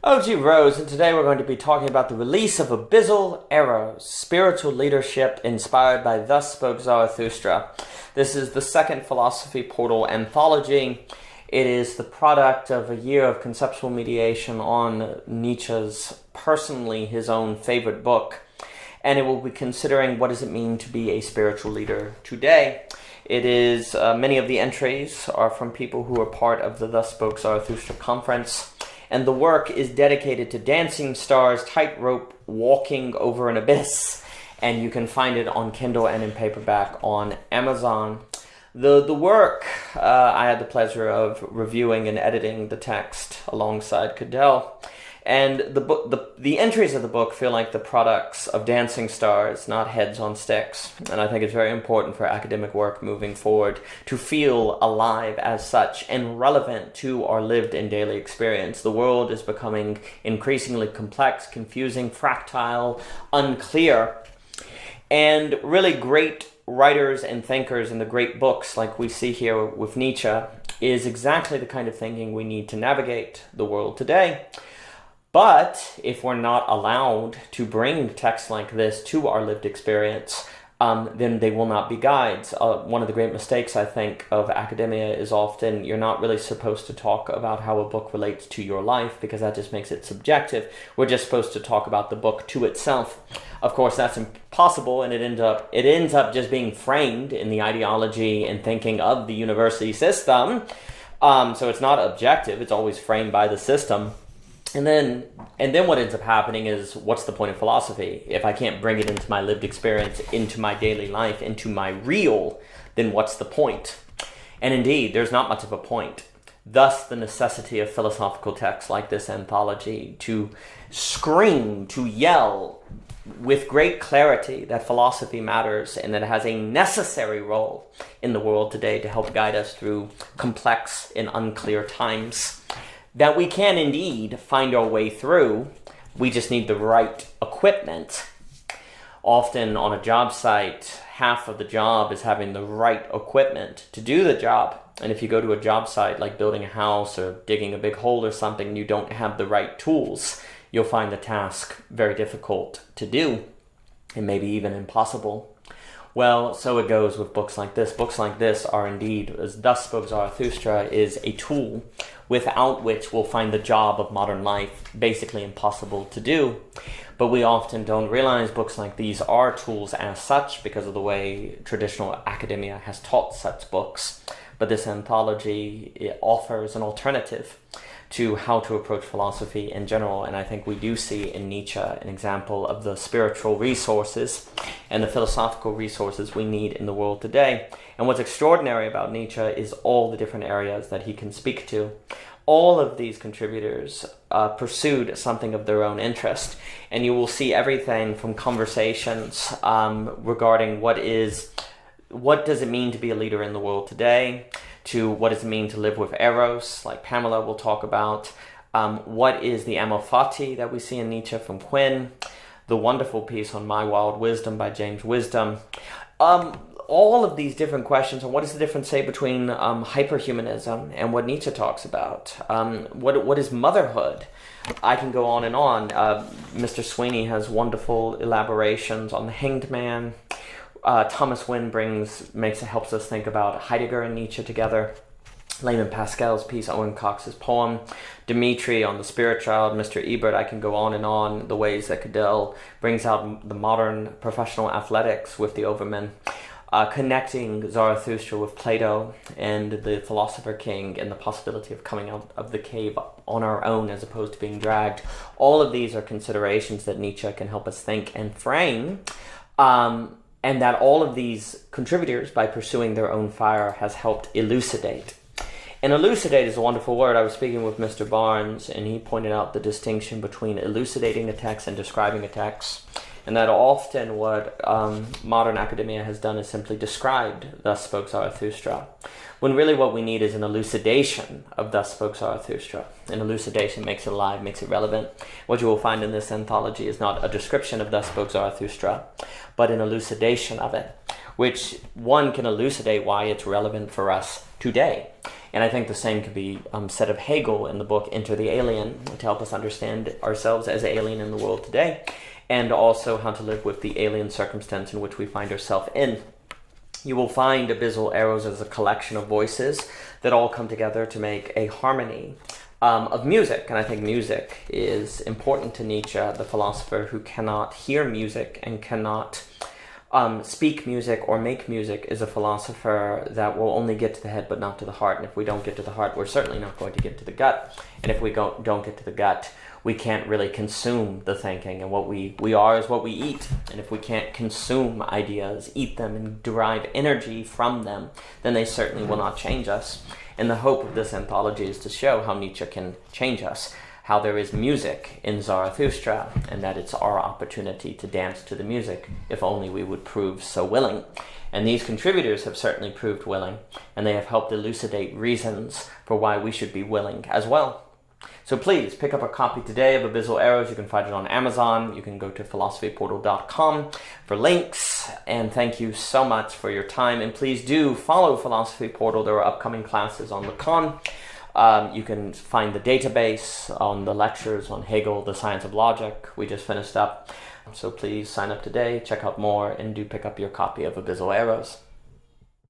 O.G. Rose, and today we're going to be talking about the release of Abyssal Arrows, spiritual leadership inspired by Thus Spoke Zarathustra. This is the second philosophy portal anthology. It is the product of a year of conceptual mediation on Nietzsche's, personally his own favorite book, and it will be considering what does it mean to be a spiritual leader today. It is, many of the entries are from people who are part of the Thus Spoke Zarathustra conference. And the work is dedicated to dancing stars, tightrope walking over an abyss. And you can find it on Kindle and in paperback on Amazon. The work, I had the pleasure of reviewing and editing the text alongside Cadell. And the entries of the book feel like the products of dancing stars, not heads on sticks. And I think it's very important for academic work moving forward to feel alive as such and relevant to our lived and daily experience. The world is becoming increasingly complex, confusing, fractile, unclear. And really great writers and thinkers in the great books like we see here with Nietzsche is exactly the kind of thinking we need to navigate the world today. But if we're not allowed to bring texts like this to our lived experience, then they will not be guides. One of the great mistakes, I think, of academia is often you're not really supposed to talk about how a book relates to your life because that just makes it subjective. We're just supposed to talk about the book to itself. Of course, that's impossible, and it ends up just being framed in the ideology and thinking of the university system. So it's not objective. It's always framed by the system. And then what ends up happening is, what's the point of philosophy? If I can't bring it into my lived experience, into my daily life, into my real, then what's the point? And indeed, there's not much of a point. Thus, the necessity of philosophical texts like this anthology to scream, to yell with great clarity that philosophy matters and that it has a necessary role in the world today to help guide us through complex and unclear times. That we can indeed find our way through, we just need the right equipment. Often on a job site, half of the job is having the right equipment to do the job. And if you go to a job site like building a house or digging a big hole or something, and you don't have the right tools, you'll find the task very difficult to do and maybe even impossible. Well, so it goes with books like this. Books like this are indeed, as Thus Spoke Zarathustra, is a tool without which we'll find the job of modern life basically impossible to do. But we often don't realize books like these are tools as such because of the way traditional academia has taught such books. But this anthology, it offers an alternative to how to approach philosophy in general. And I think we do see in Nietzsche an example of the spiritual resources and the philosophical resources we need in the world today. And what's extraordinary about Nietzsche is all the different areas that he can speak to. All of these contributors pursued something of their own interest. And you will see everything from conversations regarding what does it mean to be a leader in the world today, to what does it mean to live with Eros, like Pamela will talk about. What is the amor fati that we see in Nietzsche from Quinn, the wonderful piece on My Wild Wisdom by James Wisdom. All of these different questions on what is the difference, say, between hyperhumanism and what Nietzsche talks about. What is motherhood? I can go on and on. Mr. Sweeney has wonderful elaborations on the Hanged Man. Thomas Wynne helps us think about Heidegger and Nietzsche together. Layman Pascal's piece, Owen Cox's poem, Dimitri on the Spirit Child, Mr. Ebert, I can go on and on, the ways that Cadell brings out the modern professional athletics with the Overman, connecting Zarathustra with Plato and the philosopher king and the possibility of coming out of the cave on our own as opposed to being dragged. All of these are considerations that Nietzsche can help us think and frame. And that all of these contributors, by pursuing their own fire, has helped elucidate. And elucidate is a wonderful word. I was speaking with Mr. Barnes, and he pointed out the distinction between elucidating a text and describing a text. And that often what modern academia has done is simply described Thus Spoke Zarathustra, when really what we need is an elucidation of Thus Spoke Zarathustra. An elucidation makes it alive, makes it relevant. What you will find in this anthology is not a description of Thus Spoke Zarathustra, but an elucidation of it, which one can elucidate why it's relevant for us today. And I think the same could be said of Hegel in the book Enter the Alien, to help us understand ourselves as alien in the world today, and also how to live with the alien circumstance in which we find ourselves in. You will find Abyssal Arrows as a collection of voices that all come together to make a harmony of music. And I think music is important to Nietzsche, the philosopher who cannot hear music and cannot speak music or make music, is a philosopher that will only get to the head but not to the heart. And if we don't get to the heart, we're certainly not going to get to the gut. And if we don't get to the gut, we can't really consume the thinking, and what we are is what we eat. And if we can't consume ideas, eat them, and derive energy from them, then they certainly will not change us. And the hope of this anthology is to show how Nietzsche can change us, how there is music in Zarathustra, and that it's our opportunity to dance to the music, if only we would prove so willing. And these contributors have certainly proved willing, and they have helped elucidate reasons for why we should be willing as well. So please pick up a copy today of Abyssal Arrows. You can find it on Amazon. You can go to philosophyportal.com for links. And thank you so much for your time. And please do follow Philosophy Portal. There are upcoming classes on Lacan. You can find the database on the lectures on Hegel, the science of logic. We just finished up. So please sign up today, check out more, and do pick up your copy of Abyssal Arrows.